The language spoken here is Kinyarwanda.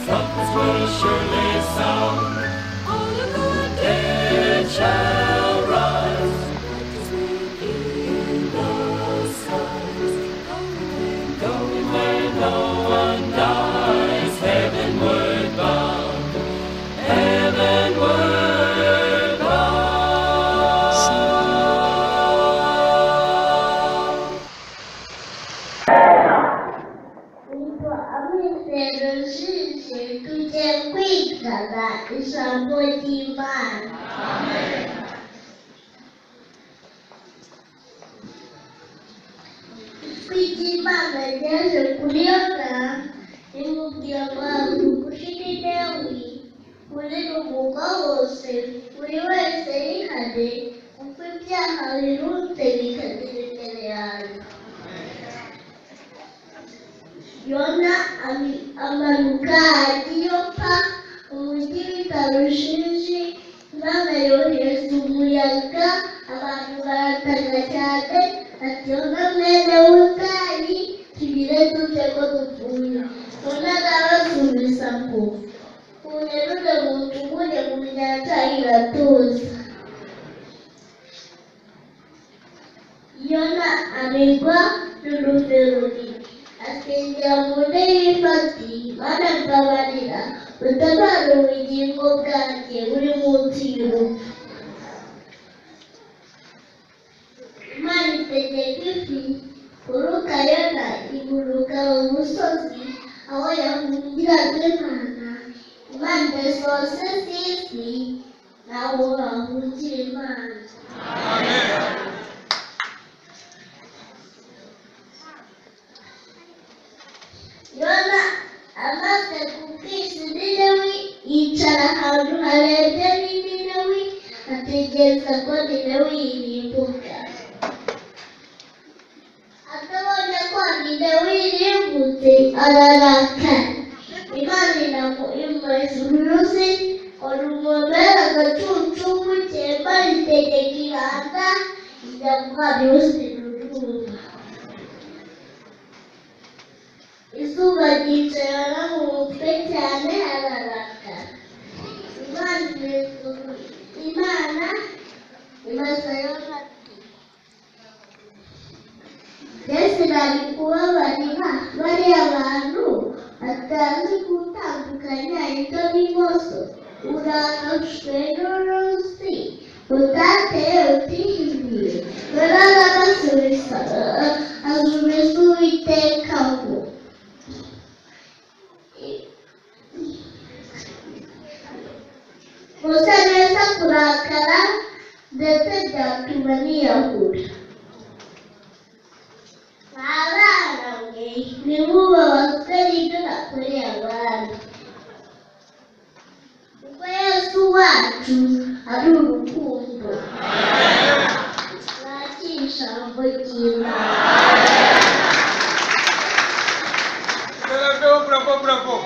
trumpets will surely sound. On the good day shall rise. Let us begin the skies. Going where no one dies. Heavenward bound. Heavenward bound. Yona amanuka Yopa umujyi bitarushije Imana yohereza umuyaga abantu barataka cyane ati Yona mwene w'Utayi tugire dute ko dupfuye Yona arabasubiza ngo unyerure mu tugure mu nyanja iratuza Yona amigwa n'uruferuri asengera mu ntebe y'ifati Mana mbabarira utabara ubugingo bwanjye buri munsi y'urupfu Imana itegeka ifi kuruka Yona iguruka mu musozi aho yahungiraga Imana zose z'isi naho hahungira Imana Yona amaze kubwira Ninewi yicara ahantu harebye Ninewi ategereza ko Ninewi irimbuka atabonye ko Ninewi irimbutse ararakara Imana imureza uruzi rumubera agacucu k'ukemba ritegeka ibanga ijya guhana yose ruruma izuba ryicara mu mutwe cyane ararakara Imana ibaza Yona ati mbese nari kubabarira bariya bantu batazi gutandukanya ibyo n'imoso urangajwe n'uruzi utateye utihinduye Yona arabasubiza asubiza Uwiteka ngo gusa neza kurakara ndetse byatuma niyahura abana mwe nimubabazwe n'ibyo nakoreye abandi kuko Yesu wacu ari urukundo mwakira ijambo ry'Imana. Bravo, bravo, bravo.